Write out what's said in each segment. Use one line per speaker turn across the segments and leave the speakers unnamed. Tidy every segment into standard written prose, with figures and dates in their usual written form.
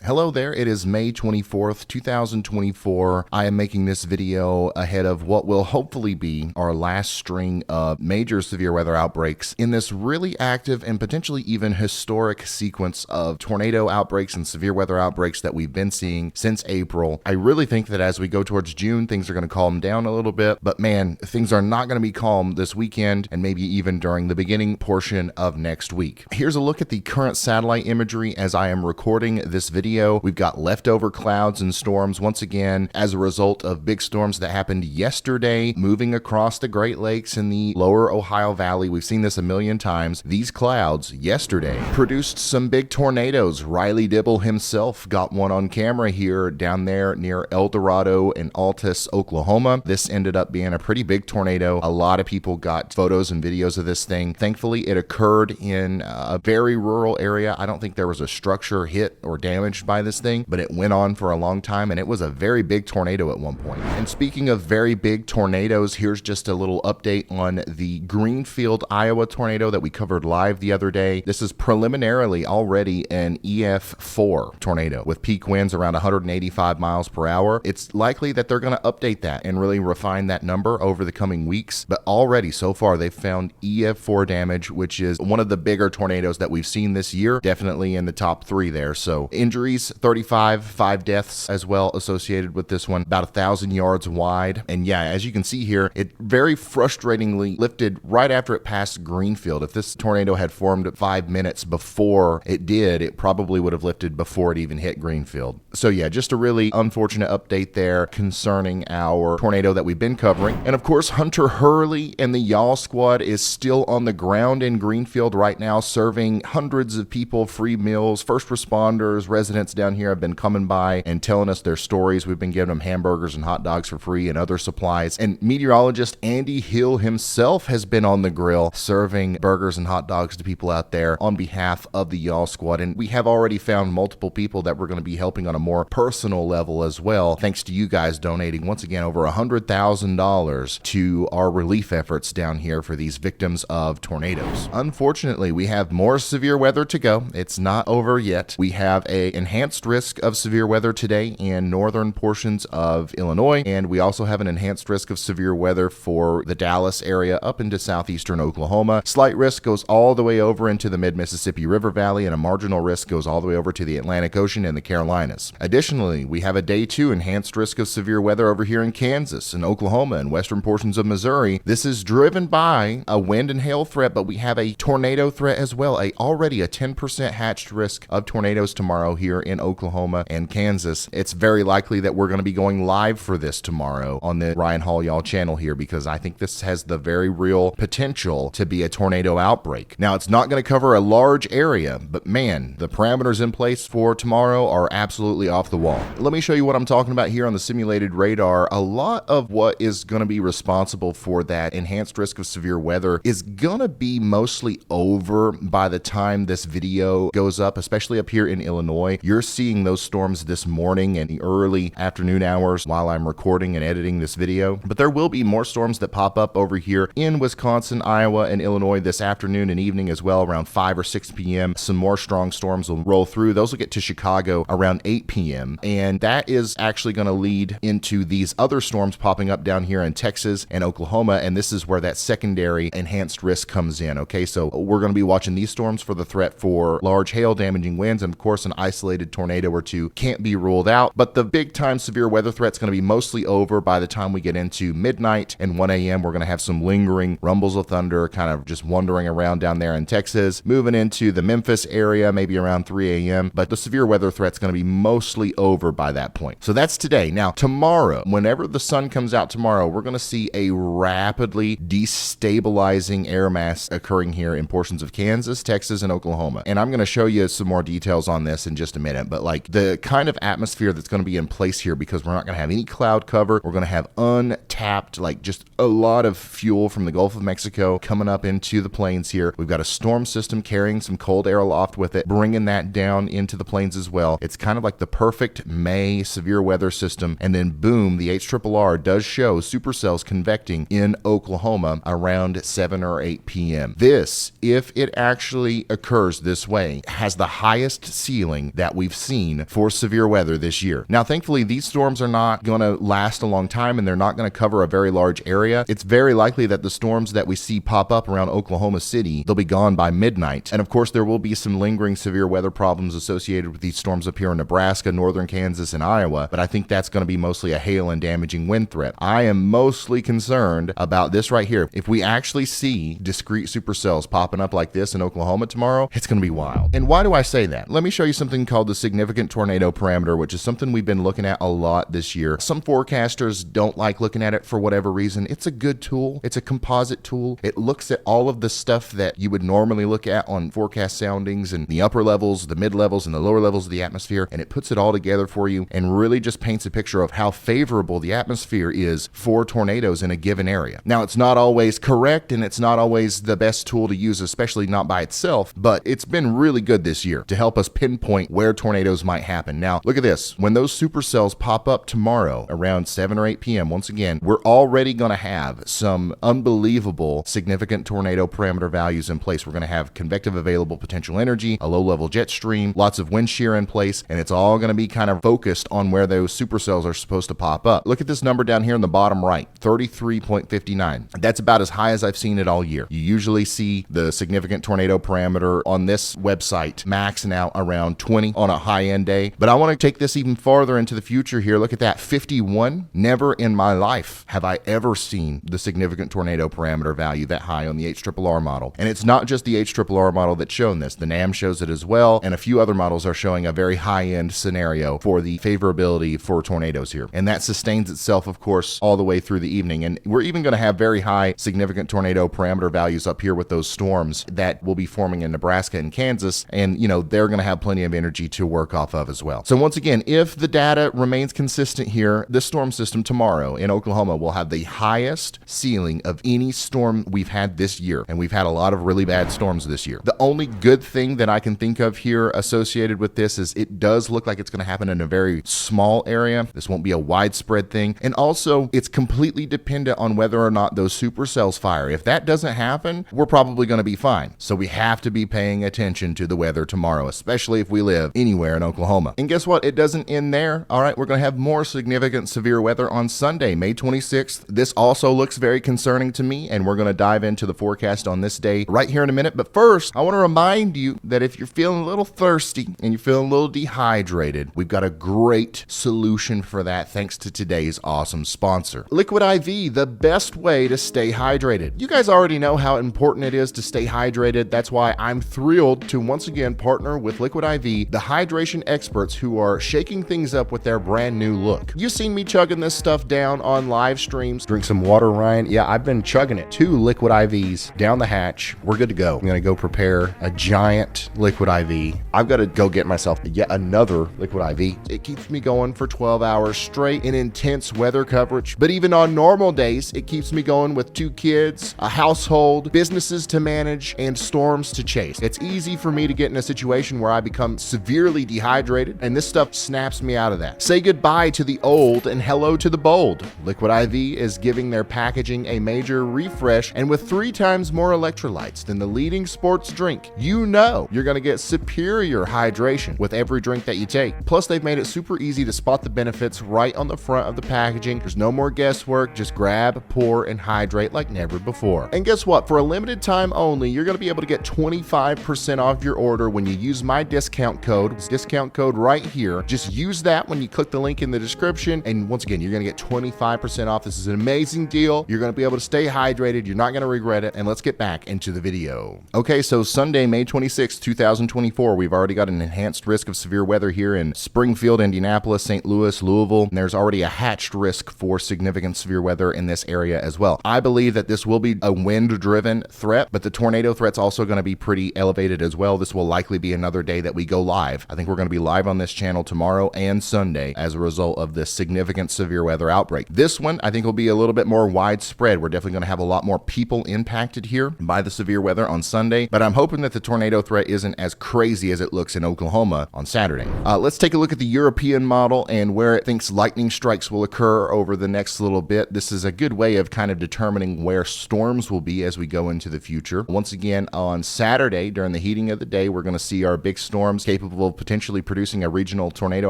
Hello there, it is May 24th, 2024. I am making this video ahead of what will hopefully be our last string of major severe weather outbreaks in this really active and potentially even historic sequence of tornado outbreaks and severe weather outbreaks that we've been seeing since April. I really think that as we go towards June, things are going to calm down a little bit, but man, things are not going to be calm this weekend and maybe even during the beginning portion of next week. Here's a look at the current satellite imagery as I am recording this video. We've got leftover clouds and storms once again as a result of big storms that happened yesterday moving across the Great Lakes in the lower Ohio Valley. We've seen this a million times. These clouds yesterday produced some big tornadoes. Riley Dibble himself got one on camera here down there near El Dorado and Altus, Oklahoma. This ended up being a pretty big tornado. A lot of people got photos and videos of this thing. Thankfully, it occurred in a very rural area. I don't think there was a structure hit or damaged by this thing, but it went on for a long time and it was a very big tornado at one point. And speaking of very big tornadoes, here's just a little update on the Greenfield, Iowa tornado that we covered live the other day. This is preliminarily already an EF4 tornado with peak winds around 185 miles per hour. It's likely that they're going to update that and really refine that number over the coming weeks, but already so far they've found EF4 damage, which is one of the bigger tornadoes that we've seen this year, definitely in the top three there. So injuries 35, 5 deaths as well associated with this one, about 1,000 yards wide. And yeah, as you can see here, it very frustratingly lifted right after it passed Greenfield. If this tornado had formed 5 minutes before it did, it probably would have lifted before it even hit Greenfield. So yeah, just a really unfortunate update there concerning our tornado that we've been covering. And of course, Hunter Hurley and the Y'all Squad is still on the ground in Greenfield right now, serving hundreds of people free meals. First responders, residents down here have been coming by and telling us their stories. We've been giving them hamburgers and hot dogs for free and other supplies. And meteorologist Andy Hill himself has been on the grill serving burgers and hot dogs to people out there on behalf of the Y'all Squad. And we have already found multiple people that we're going to be helping on a more personal level as well, thanks to you guys donating once again over $100,000 to our relief efforts down here for these victims of tornadoes. Unfortunately, we have more severe weather to go. It's not over yet. We have a enhanced risk of severe weather today in northern portions of Illinois, and we also have an enhanced risk of severe weather for the Dallas area up into southeastern Oklahoma. Slight risk goes all the way over into the mid-Mississippi River Valley, and a marginal risk goes all the way over to the Atlantic Ocean and the Carolinas. Additionally, we have a day 2 enhanced risk of severe weather over here in Kansas and Oklahoma and western portions of Missouri. This is driven by a wind and hail threat, but we have a tornado threat as well, already a 10% hatched risk of tornadoes tomorrow here in Oklahoma and Kansas. It's very likely that we're going to be going live for this tomorrow on the Ryan Hall Y'all channel here, because I think this has the very real potential to be a tornado outbreak. Now, it's not going to cover a large area, but man, the parameters in place for tomorrow are absolutely off the wall. Let me show you what I'm talking about here on the simulated radar. A lot of what is going to be responsible for that enhanced risk of severe weather is going to be mostly over by the time this video goes up, especially up here in Illinois. You're seeing those storms this morning and the early afternoon hours while I'm recording and editing this video. But there will be more storms that pop up over here in Wisconsin, Iowa, and Illinois this afternoon and evening as well, around 5 or 6 p.m. Some more strong storms will roll through. Those will get to Chicago around 8 p.m. And that is actually going to lead into these other storms popping up down here in Texas and Oklahoma. And this is where that secondary enhanced risk comes in. Okay, so we're going to be watching these storms for the threat for large hail damaging winds, and of course an isolated tornado or two can't be ruled out, but the big time severe weather threat's going to be mostly over by the time we get into midnight and 1 a.m. We're going to have some lingering rumbles of thunder kind of just wandering around down there in Texas, moving into the Memphis area maybe around 3 a.m., but the severe weather threat's going to be mostly over by that point. So that's today. Now tomorrow, whenever the sun comes out tomorrow, we're going to see a rapidly destabilizing air mass occurring here in portions of Kansas, Texas, and Oklahoma. And I'm going to show you some more details on this in just a minute, but like the kind of atmosphere that's going to be in place here, because we're not going to have any cloud cover, we're going to have untapped tapped, like just a lot of fuel from the Gulf of Mexico coming up into the plains here. We've got a storm system carrying some cold air aloft with it, bringing that down into the plains as well. It's kind of like the perfect May severe weather system. And then boom, the HRRR does show supercells convecting in Oklahoma around 7 or 8 p.m. This, if it actually occurs this way, has the highest ceiling that we've seen for severe weather this year. Now, thankfully, these storms are not going to last a long time and they're not going to cover a very large area. It's very likely that the storms that we see pop up around Oklahoma City, they'll be gone by midnight. And of course, there will be some lingering severe weather problems associated with these storms up here in Nebraska, northern Kansas, and Iowa, but I think that's going to be mostly a hail and damaging wind threat. I am mostly concerned about this right here. If we actually see discrete supercells popping up like this in Oklahoma tomorrow, it's going to be wild. And why do I say that? Let me show you something called the significant tornado parameter, which is something we've been looking at a lot this year. Some forecasters don't like looking at it for whatever reason. It's a good tool. It's a composite tool. It looks at all of the stuff that you would normally look at on forecast soundings and the upper levels, the mid levels, and the lower levels of the atmosphere, and it puts it all together for you and really just paints a picture of how favorable the atmosphere is for tornadoes in a given area. Now, it's not always correct and it's not always the best tool to use, especially not by itself, but it's been really good this year to help us pinpoint where tornadoes might happen. Now, look at this. When those supercells pop up tomorrow around 7 or 8 p.m., once again, we're already going to have some unbelievable significant tornado parameter values in place. We're going to have convective available potential energy, a low-level jet stream, lots of wind shear in place, and it's all going to be kind of focused on where those supercells are supposed to pop up. Look at this number down here in the bottom right, 33.59. That's about as high as I've seen it all year. You usually see the significant tornado parameter on this website maxing out around 20 on a high-end day, but I want to take this even farther into the future here. Look at that, 51. Never in my life have I ever seen the significant tornado parameter value that high on the HRRR model. And it's not just the HRRR model that's shown this. The NAM shows it as well, and a few other models are showing a very high-end scenario for the favorability for tornadoes here. And that sustains itself, of course, all the way through the evening. And we're even going to have very high significant tornado parameter values up here with those storms that will be forming in Nebraska and Kansas. And, you know, they're going to have plenty of energy to work off of as well. So once again, if the data remains consistent here, this storm system tomorrow in Oklahoma will have the highest ceiling of any storm we've had this year. And we've had a lot of really bad storms this year. The only good thing that I can think of here associated with this is it does look like it's going to happen in a very small area. This won't be a widespread thing. And also, it's completely dependent on whether or not those supercells fire. If that doesn't happen, we're probably going to be fine. So we have to be paying attention to the weather tomorrow, especially if we live anywhere in Oklahoma. And guess what? It doesn't end there. All right, we're going to have more significant severe weather on Sunday, May 26th. This also looks very concerning to me, and we're going to dive into the forecast on this day right here in a minute. But first, I want to remind you that if you're feeling a little thirsty and you're feeling a little dehydrated, we've got a great solution for that thanks to today's awesome sponsor. Liquid IV, the best way to stay hydrated. You guys already know how important it is to stay hydrated. That's why I'm thrilled to once again partner with Liquid IV, the hydration experts who are shaking things up with their brand new look. You've seen me chugging this stuff down on live streams. Drink some water, Ryan. Yeah, I've been chugging it. 2 Liquid IVs down the hatch. We're good to go. I'm going to go prepare a giant Liquid IV. I've got to go get myself yet another Liquid IV. It keeps me going for 12 hours straight in intense weather coverage. But even on normal days, it keeps me going with 2 kids, a household, businesses to manage, and storms to chase. It's easy for me to get in a situation where I become severely dehydrated, and this stuff snaps me out of that. Say goodbye to the old and hello to the bold. Liquid IV is giving their packaging a major refresh, and with 3 times more electrolytes than the leading sports drink, you know you're going to get superior hydration with every drink that you take. Plus, they've made it super easy to spot the benefits right on the front of the packaging. There's no more guesswork. Just grab, pour, and hydrate like never before. And guess what? For a limited time only, you're going to be able to get 25% off your order when you use my discount code. This discount code right here. Just use that when you click the link in the description. And once again, you're going to get 25% off. This is an amazing deal. You're going to be able to stay hydrated. You're not going to regret it. And let's get back into the video. Okay, so Sunday, May 26, 2024, we've already got an enhanced risk of severe weather here in Springfield, Indianapolis, St. Louis, Louisville. And there's already a hatched risk for significant severe weather in this area as well. I believe that this will be a wind-driven threat, but the tornado threat's also going to be pretty elevated as well. This will likely be another day that we go live. I think we're going to be live on this channel tomorrow and Sunday as a result of this significant severe weather outbreak. This one, I think, will be a little bit more widespread. We're definitely going to have a lot more people impacted here by the severe weather on Sunday, but I'm hoping that the tornado threat isn't as crazy as it looks in Oklahoma on Saturday. Let's take a look at the European model and where it thinks lightning strikes will occur over the next little bit. This is a good way of kind of determining where storms will be as we go into the future. Once again, on Saturday, during the heating of the day, we're going to see our big storms capable of potentially producing a regional tornado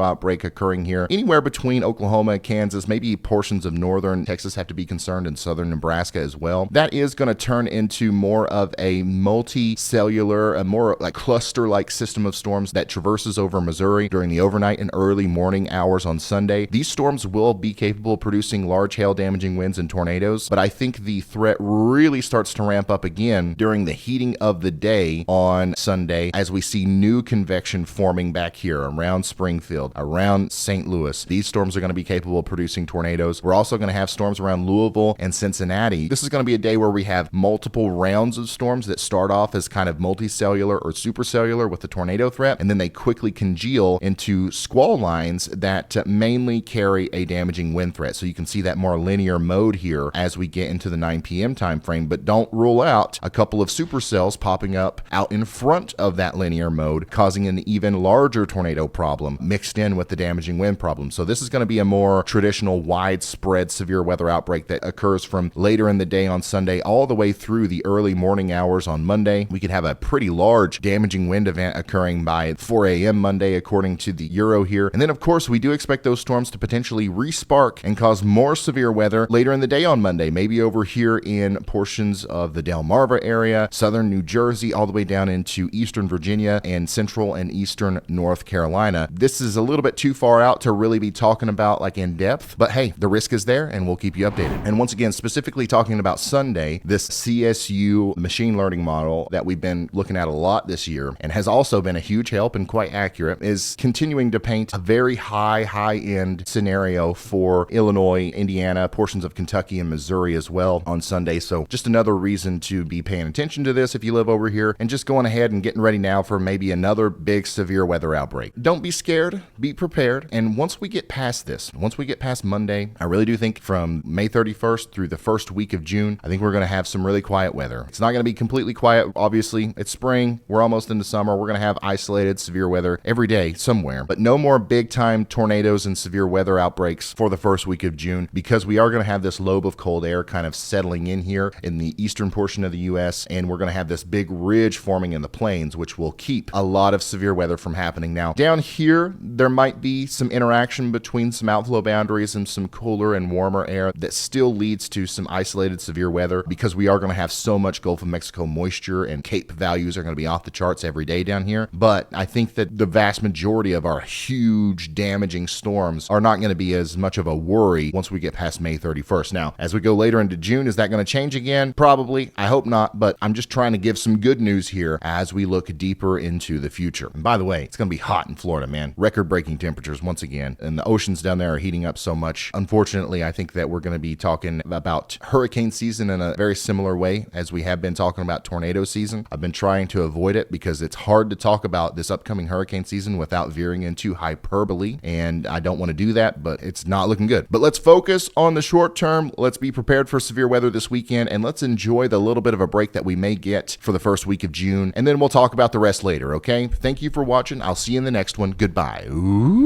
outbreak occurring here anywhere between Oklahoma and Kansas. Maybe portions of northern Texas have to be concerned, and southern Nebraska as well. That is going to turn into more of a multi-cellular, a more like cluster-like system of storms that traverses over Missouri during the overnight and early morning hours on Sunday. These storms will be capable of producing large hail damaging winds and tornadoes, but I think the threat really starts to ramp up again during the heating of the day on Sunday as we see new convection forming back here around Springfield, around St. Louis. These storms are going to be capable of producing tornadoes. We're also going to have storms around Louisville and Cincinnati. This is going to be a day where we have multiple rounds of storms that start off as kind of multicellular or supercellular with the tornado threat, and then they quickly congeal into squall lines that mainly carry a damaging wind threat. So you can see that more linear mode here as we get into the 9 p.m. time frame, but don't rule out a couple of supercells popping up out in front of that linear mode, causing an even larger tornado problem mixed in with the damaging wind problem. So this is going to be a more traditional widespread severe weather outbreak that occurs from later in the day on Sunday all the way through the early morning hours on Monday. We could have a pretty large damaging wind event occurring by 4 a.m. Monday according to the Euro here. And then of course we do expect those storms to potentially re-spark and cause more severe weather later in the day on Monday, maybe over here in portions of the Delmarva area, southern New Jersey, all the way down into eastern Virginia and central and eastern North Carolina. This is a little bit too far out to really be talking about like in depth, but hey, the risk is there and we'll keep you updated. And once again, specifically talking about Sunday, this CSU machine learning model that we've been looking at a lot this year and has also been a huge help and quite accurate is continuing to paint a very high-end scenario for Illinois, Indiana, portions of Kentucky and Missouri as well on Sunday. So just another reason to be paying attention to this if you live over here and just going ahead and getting ready now for maybe another big severe weather outbreak. Don't be scared, be prepared. And once we get past this, once we get past Monday, I really do think from May 31st through the first week of June, I think we're going to have some really quiet weather. It's not going to be completely quiet. Obviously, it's spring. We're almost into summer. We're going to have isolated severe weather every day somewhere, but no more big time tornadoes and severe weather outbreaks for the first week of June because we are going to have this lobe of cold air kind of settling in here in the eastern portion of the U.S. and we're going to have this big ridge forming in the plains, which will keep a lot of severe weather from happening. Now, down here, there might be some interaction between some outflow boundaries and some cooler and warmer air that still leads to some isolated severe weather because we are going to have so much Gulf of Mexico moisture and Cape values are going to be off the charts every day down here. But I think that the vast majority of our huge damaging storms are not going to be as much of a worry once we get past May 31st. Now, as we go later into June, is that going to change again? Probably. I hope not, but I'm just trying to give some good news here as we look deeper into the future. And by the way, it's going to be hot in Florida, man. Record-breaking temperatures once again, and the oceans down there are heating up so much. Unfortunately, I think that we're going to be talking about hurricane season in a very similar way as we have been talking about tornado season. I've been trying to avoid it because it's hard to talk about this upcoming hurricane season without veering into hyperbole, and I don't want to do that, but it's not looking good. But let's focus on the short term. Let's be prepared for severe weather this weekend, and let's enjoy the little bit of a break that we may get for the first week of June, and then we'll talk about the rest later, okay? Thank you for watching. I'll see you in the next one. Goodbye. Ooh.